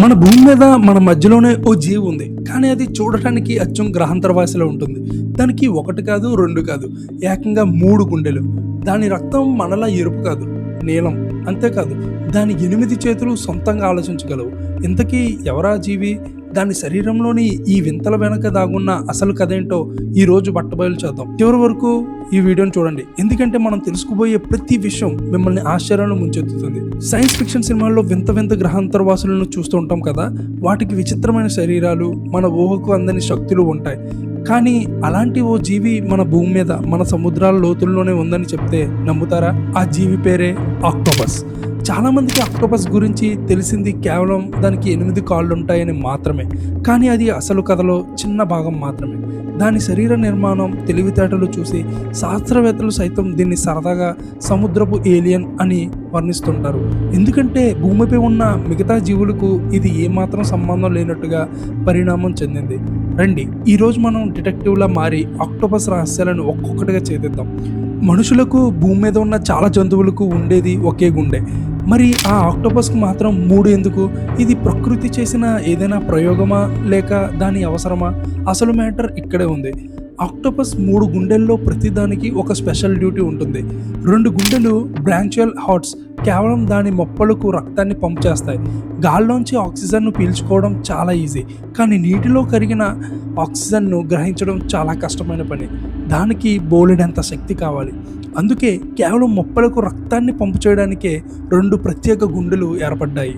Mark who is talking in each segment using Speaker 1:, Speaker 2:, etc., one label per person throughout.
Speaker 1: మన భూమి మీద మన మధ్యలోనే ఓ జీవి ఉంది. కానీ అది చూడటానికి అచ్చం గ్రహాంతరవాసిలా ఉంటుంది. దానికి ఒకటి కాదు, రెండు కాదు, ఏకంగా 3 గుండెలు. దాని రక్తం మనలా ఎరుపు కాదు, నీలం. అంతేకాదు, దాని 8 చేతులు సొంతంగా ఆలోచించగలవు. ఇంతకీ ఎవరా జీవి? దాని శరీరంలోని ఈ వింతల వెనక దాగున్న అసలు కథేంటో ఈ రోజు బట్టబయలు చేద్దాం. చివరి వరకు ఈ వీడియోని చూడండి, ఎందుకంటే మనం తెలుసుకోబోయే ప్రతి విషయం మిమ్మల్ని ఆశ్చర్యంలో ముంచెత్తుతుంది. సైన్స్ ఫిక్షన్ సినిమాల్లో వింత వింత గ్రహాంతరవాసులను చూస్తూ ఉంటాం కదా. వాటికి విచిత్రమైన శరీరాలు, మన ఊహకు అందని శక్తులు ఉంటాయి. కానీ అలాంటి ఓ జీవి మన భూమి మీద, మన సముద్రాల లోతుల్లోనే ఉందని చెప్తే నమ్ముతారా? ఆ జీవి పేరే ఆక్టోపస్. చాలా మందికి ఆక్టోపస్ గురించి తెలిసింది కేవలం దానికి 8 కాళ్ళు ఉంటాయని మాత్రమే. కానీ అది అసలు కథలో చిన్న భాగం మాత్రమే. దాని శరీర నిర్మాణం, తెలివితేటలు చూసి శాస్త్రవేత్తలు సైతం దీన్ని సరదాగా సముద్రపు ఏలియన్ అని వర్ణిస్తుంటారు. ఎందుకంటే భూమిపై ఉన్న మిగతా జీవులకు ఇది ఏమాత్రం సంబంధం లేనట్టుగా పరిణామం చెందింది. రండి, ఈరోజు మనం డిటెక్టివ్లా మారి ఆక్టోపస్ రహస్యాలను ఒక్కొక్కటిగా ఛేదిద్దాం. మనుషులకు, భూమి మీద ఉన్న చాలా జంతువులకు ఉండేది ఒకే గుండె. మరి ఆ ఆక్టోపస్కు మాత్రం 3 ఎందుకు? ఇది ప్రకృతి చేసిన ఏదైనా ప్రయోగమా, లేక దాని అవసరమా? అసలు మ్యాటర్ ఇక్కడే ఉంది. ఆక్టోపస్ 3 గుండెల్లో ప్రతిదానికి ఒక స్పెషల్ డ్యూటీ ఉంటుంది. 2 గుండెలు బ్రాంచియల్ హార్ట్స్ కేవలం దాని మొప్పలకు రక్తాన్ని పంప్ చేస్తాయి. గాల్లోంచి ఆక్సిజన్ను పీల్చుకోవడం చాలా ఈజీ, కానీ నీటిలో కరిగిన ఆక్సిజన్ను గ్రహించడం చాలా కష్టమైన పని. దానికి బోలెడంత శక్తి కావాలి. అందుకే కేవలం మొప్పలకు రక్తాన్ని పంపు చేయడానికే 2 ప్రత్యేక గుండెలు ఏర్పడ్డాయి.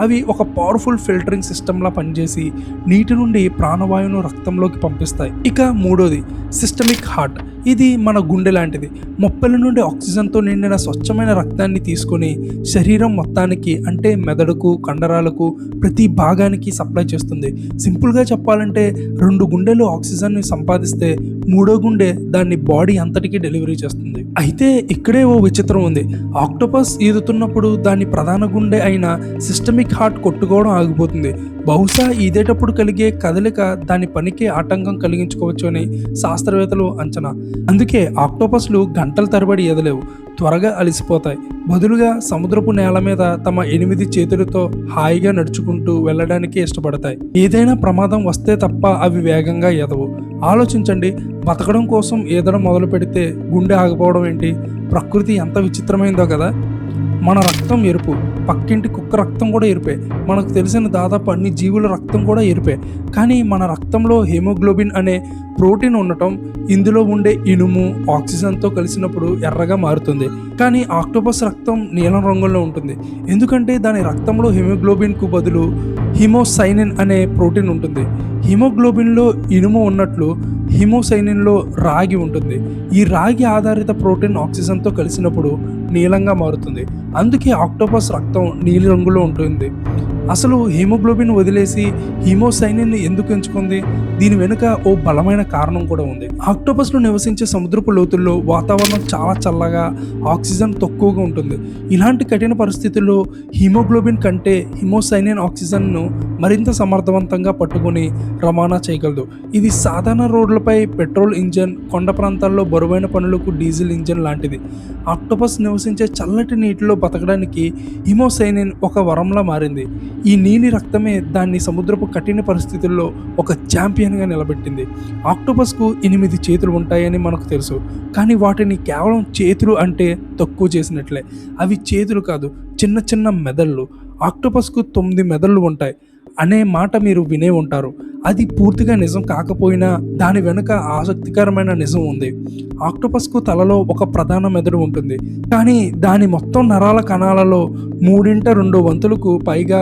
Speaker 1: అవి ఒక పవర్ఫుల్ ఫిల్టరింగ్ సిస్టంలా పనిచేసి నీటి నుండి ప్రాణవాయువును రక్తంలోకి పంపిస్తాయి. ఇక 3వది సిస్టమిక్ హార్ట్. ఇది మన గుండె లాంటిది. మొప్పల నుండి ఆక్సిజన్తో నిండిన స్వచ్ఛమైన రక్తాన్ని తీసుకొని శరీరం మొత్తానికి, అంటే మెదడుకు, కండరాలకు, ప్రతి భాగానికి సప్లై చేస్తుంది. సింపుల్గా చెప్పాలంటే 2 గుండెలు ఆక్సిజన్ని సంపాదిస్తే 3వ గుండె దాన్ని బాడీ అంతటికి డెలివరీ చేస్తుంది. అయితే ఇక్కడే ఓ విచిత్రం ఉంది. ఆక్టోపస్ ఈదుతున్నప్పుడు దాని ప్రధాన గుండె అయిన సిస్టమిక్ హార్ట్ కొట్టుకోవడం ఆగిపోతుంది. బహుశా ఈదేటప్పుడు కలిగే కదలిక దాని పనికి ఆటంకం కలిగించుకోవచ్చు అని శాస్త్రవేత్తలు అంచనా. అందుకే ఆక్టోపస్లు గంటల తరబడి ఎదలేవు, త్వరగా అలసిపోతాయి. బదులుగా సముద్రపు నేల మీద తమ 8 చేతులతో హాయిగా నడుచుకుంటూ వెళ్ళడానికి ఇష్టపడతాయి. ఏదైనా ప్రమాదం వస్తే తప్ప అవి వేగంగా ఎదవు. ఆలోచించండి, బతకడం కోసం ఈదడం మొదలు పెడితే గుండె ఆగిపోవడం ఏంటి? ప్రకృతి ఎంత విచిత్రమైందో కదా. మన రక్తం ఎరుపు, పక్కింటి కుక్క రక్తం కూడా ఎరుపే. మనకు తెలిసిన దాదాపు అన్ని జీవుల రక్తం కూడా ఎరుపే. కానీ మన రక్తంలో హెమోగ్లోబిన్ అనే ప్రోటీన్ ఉండటం, ఇందులో ఉండే ఇనుము ఆక్సిజన్తో కలిసినప్పుడు ఎర్రగా మారుతుంది. కానీ ఆక్టోపస్ రక్తం నీలం రంగులో ఉంటుంది. ఎందుకంటే దాని రక్తంలో హెమోగ్లోబిన్కు బదులు హిమోసైనిన్ అనే ప్రోటీన్ ఉంటుంది. హిమోగ్లోబిన్లో ఇనుము ఉన్నట్లు హిమోసైనిన్లో రాగి ఉంటుంది. ఈ రాగి ఆధారిత ప్రోటీన్ ఆక్సిజన్తో కలిసినప్పుడు నీలంగా మారుతుంది. అందుకే ఆక్టోపస్ రక్తం నీలి రంగులో ఉంటుంది. అసలు హీమోగ్లోబిన్ వదిలేసి హీమోసైనిన్ ఎందుకు ఎంచుకుంది? దీని వెనుక ఓ బలమైన కారణం కూడా ఉంది. ఆక్టోపస్లు నివసించే సముద్రపు లోతుల్లో వాతావరణం చాలా చల్లగా, ఆక్సిజన్ తక్కువగా ఉంటుంది. ఇలాంటి కఠిన పరిస్థితుల్లో హీమోగ్లోబిన్ కంటే హిమోసైనిన్ ఆక్సిజన్ను మరింత సమర్థవంతంగా పట్టుకొని రవాణా చేయగలదు. ఇది సాధారణ రోడ్లపై పెట్రోల్ ఇంజన్, కొండ ప్రాంతాల్లో బరువైన పనులకు డీజిల్ ఇంజన్ లాంటిది. ఆక్టోపస్ నివసించే చల్లటి నీటిలో బతకడానికి హిమోసైనిన్ ఒక వరంలా మారింది. ఈ నీలి రక్తమే దాన్ని సముద్రపు కఠిన పరిస్థితుల్లో ఒక ఛాంపియన్గా నిలబెట్టింది. ఆక్టోపస్కు 8 చేతులు ఉంటాయని మనకు తెలుసు, కానీ వాటిని కేవలం చేతులు అంటే తక్కువ చేసినట్లే. అవి చేతులు కాదు, చిన్న చిన్న మెదళ్ళు. ఆక్టోపస్కు 9 మెదళ్ళు ఉంటాయి అనే మాట మీరు వినే ఉంటారు. అది పూర్తిగా నిజం కాకపోయినా దాని వెనుక ఆసక్తికరమైన నిజం ఉంది. ఆక్టోపస్కు తలలో ఒక ప్రధాన మెదడు ఉంటుంది, కానీ దాని మొత్తం నరాల కణాలలో 3/2 పైగా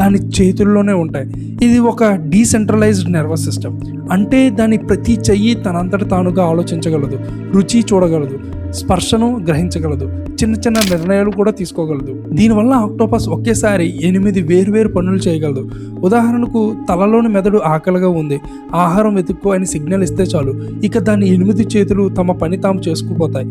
Speaker 1: దాని చేతుల్లోనే ఉంటాయి. ఇది ఒక డీసెంట్రలైజ్డ్ నర్వస్ సిస్టమ్. అంటే దాని ప్రతి చెయ్యి తనంతట తానుగా ఆలోచించగలదు, రుచి చూడగలదు, స్పర్శను గ్రహించగలదు, చిన్న చిన్న నిర్ణయాలు కూడా తీసుకోగలదు. దీనివల్ల ఆక్టోపస్ ఒకేసారి 8 వేర్వేరు పనులు చేయగలదు. ఉదాహరణకు, తలలోని మెదడు ఆకలిగా ఉంది, ఆహారం వెతుక్కో అని సిగ్నల్ ఇస్తే చాలు, ఇక దాని 8 చేతులు తమ పని తాము చేసుకుపోతాయి.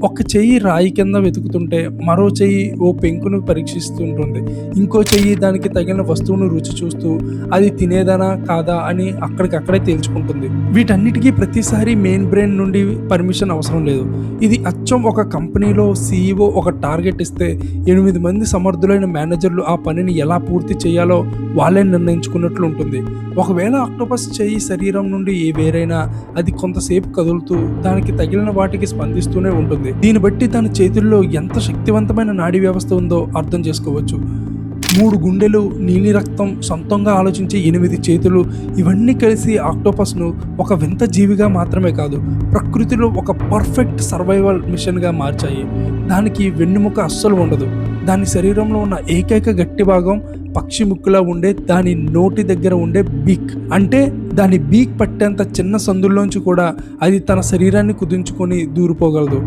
Speaker 1: ఒక చెయ్యి రాయి కింద వెతుకుతుంటే మరో చెయ్యి ఓ పెంకును పరీక్షిస్తుంటుంది. ఇంకో చెయ్యి దానికి తగిన వస్తువును రుచి చూస్తూ అది తినేదనా కాదా అని అక్కడికక్కడే తేల్చుకుంటుంది. వీటన్నిటికీ ప్రతిసారి మెయిన్ బ్రెయిన్ నుండి పర్మిషన్ అవసరం లేదు. ఇది అచ్చం ఒక కంపెనీలో సీఈఓ ఒక టార్గెట్ ఇస్తే 8 మంది సమర్థులైన మేనేజర్లు ఆ పనిని ఎలా పూర్తి చేయాలో వాళ్ళే నిర్ణయించుకున్నట్లు ఉంటుంది. ఒకవేళ ఆక్టోపస్ చెయ్యి శరీరం నుండి వేరైనా అది కొంతసేపు కదులుతూ దానికి తగిలిన వాటికి స్పందిస్తూనే ఉంటుంది. దీన్ని బట్టి తన చేతుల్లో ఎంత శక్తివంతమైన నాడీ వ్యవస్థ ఉందో అర్థం చేసుకోవచ్చు. 3 గుండెలు, నీలి రక్తం, సొంతంగా ఆలోచించే 8 చేతులు, ఇవన్నీ కలిసి ఆక్టోపస్ను ఒక వింత జీవిగా మాత్రమే కాదు, ప్రకృతిలో ఒక పర్ఫెక్ట్ సర్వైవల్ మిషన్గా మార్చాయి. దానికి వెన్నెముక అస్సలు ఉండదు. దాని శరీరంలో ఉన్న ఏకైక గట్టి భాగం పక్షి ముక్కులా ఉండే దాని నోటి దగ్గర ఉండే బీక్. అంటే దాని బీక్ పట్టేంత చిన్న సందుల్లోంచి కూడా అది తన శరీరాన్ని కుదించుకొని దూరిపోగలదు.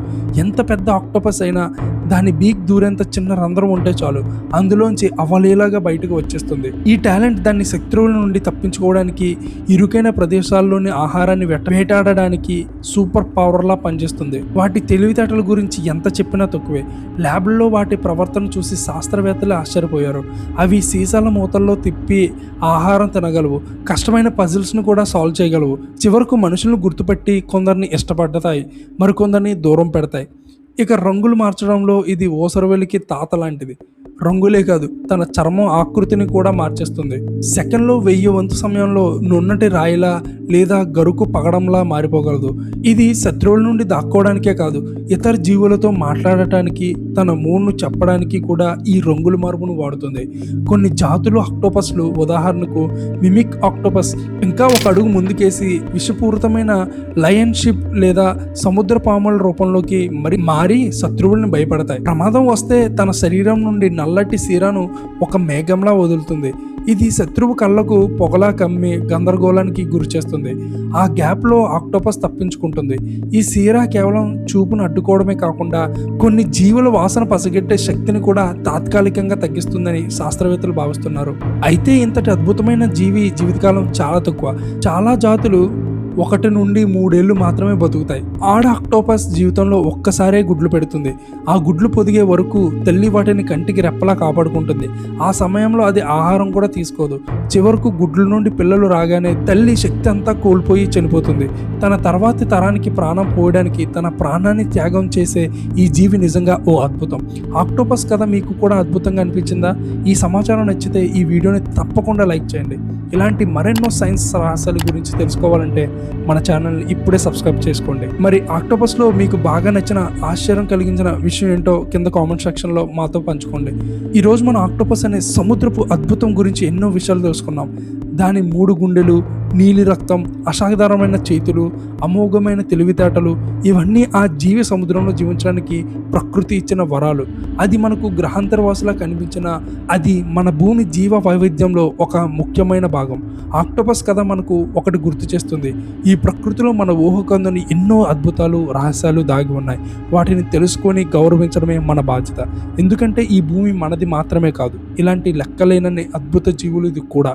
Speaker 1: ఎంత పెద్ద ఆక్టోపస్ అయినా దాని బీక్ దూరేంత చిన్న రంధ్రం ఉంటే చాలు, అందులోంచి అవలీలాగా బయటకు వచ్చేస్తుంది. ఈ టాలెంట్ దాన్ని శత్రువుల నుండి తప్పించుకోవడానికి, ఇరుకైన ప్రదేశాల్లోని ఆహారాన్ని వేటాడడానికి సూపర్ పవర్లా పనిచేస్తుంది. వాటి తెలివితేటల గురించి ఎంత చెప్పినా తక్కువే. ల్యాబ్లో వాటి ప్రవర్తన చూసి శాస్త్రవేత్తలు ఆశ్చర్యపోయారు. అవి సీసాల మూతల్లో తిప్పి ఆహారం తినగలవు, కష్టమైన పజిల్స్ను కూడా సాల్వ్ చేయగలవు. చివరకు మనుషులను గుర్తుపట్టి కొందరిని ఇష్టపడతాయి, మరికొందరిని దూరం పెడతాయి. ఇక రంగులు మార్చడంలో ఇది ఓసరవెల్లికి తాత లాంటిది. రంగులే కాదు, తన చర్మం ఆకృతిని కూడా మార్చేస్తుంది. సెకండ్లో 1000 వంతు సమయంలో నున్నటి రాయిలా లేదా గరుకు పగడంలా మారిపోగలదు. ఇది శత్రువుల నుండి దాక్కోవడానికే కాదు, ఇతర జీవులతో మాట్లాడటానికి, తన మూడ్ను చెప్పడానికి కూడా ఈ రంగుల మార్పును వాడుతుంది. కొన్ని జాతులు ఆక్టోపస్లు, ఉదాహరణకు మిమిక్ ఆక్టోపస్, ఇంకా ఒక అడుగు ముందుకేసి విషపూరితమైన లయన్ షిప్ లేదా సముద్ర పాముల రూపంలోకి మారి శత్రువుల్ని భయపడతాయి. ప్రమాదం వస్తే తన శరీరం నుండి నల్లటి సీరాను ఒక మేఘంలా వదులుతుంది. ఇది శత్రువు కళ్ళకు పొగలా కమ్మి గందరగోళానికి గురి చేస్తుంది. ఆ గ్యాప్లో ఆక్టోపస్ తప్పించుకుంటుంది. ఈ సీరా కేవలం చూపును అడ్డుకోవడమే కాకుండా కొన్ని జీవుల వాసన పసిగట్టే శక్తిని కూడా తాత్కాలికంగా తగ్గిస్తుందని శాస్త్రవేత్తలు భావిస్తున్నారు. అయితే ఇంతటి అద్భుతమైన జీవితకాలం చాలా తక్కువ. చాలా జాతులు 1 నుండి 3 ఏళ్ళు మాత్రమే బతుకుతాయి. ఆడ ఆక్టోపస్ జీవితంలో ఒక్కసారే గుడ్లు పెడుతుంది. ఆ గుడ్లు పొదిగే వరకు తల్లి వాటిని కంటికి రెప్పలా కాపాడుకుంటుంది. ఆ సమయంలో అది ఆహారం కూడా తీసుకోదు. చివరకు గుడ్ల నుండి పిల్లలు రాగానే తల్లి శక్తి అంతా కోల్పోయి చనిపోతుంది. తన తర్వాతి తరానికి ప్రాణం పోయడానికి తన ప్రాణాన్ని త్యాగం చేసే ఈ జీవి నిజంగా ఓ అద్భుతం. ఆక్టోపస్ కథ మీకు కూడా అద్భుతంగా అనిపించిందా? ఈ సమాచారం నచ్చితే ఈ వీడియోని తప్పకుండా లైక్ చేయండి. ఇలాంటి మరెన్నో సైన్స్ రహస్యాల గురించి తెలుసుకోవాలంటే మన ఛానల్ని ఇప్పుడే సబ్స్క్రైబ్ చేసుకోండి. మరి ఆక్టోపస్లో మీకు బాగా నచ్చిన, ఆశ్చర్యం కలిగించిన విషయం ఏంటో కింద కామెంట్ సెక్షన్లో మాతో పంచుకోండి. ఈరోజు మనం ఆక్టోపస్ అనే సముద్రపు అద్భుతం గురించి ఎన్నో విషయాలు తెలుసుకున్నాం. దాని 3 గుండెలు, నీలి రక్తం, అసాధారణమైన చేతులు, అమోఘమైన తెలివితేటలు, ఇవన్నీ ఆ జీవి సముద్రంలో జీవించడానికి ప్రకృతి ఇచ్చిన వరాలు. అది మనకు గ్రహాంతరవాసులా కనిపించిన అది మన భూమి జీవ వైవిధ్యంలో ఒక ముఖ్యమైన భాగం. ఆక్టోపస్ కథ మనకు ఒకటి గుర్తు చేస్తుంది. ఈ ప్రకృతిలో మన ఊహకందని ఎన్నో అద్భుతాలు, రహస్యాలు దాగి ఉన్నాయి. వాటిని తెలుసుకొని గౌరవించడమే మన బాధ్యత. ఎందుకంటే ఈ భూమి మనది మాత్రమే కాదు, ఇలాంటి లెక్కలేనన్ని అద్భుత జీవులు ఇది కూడా.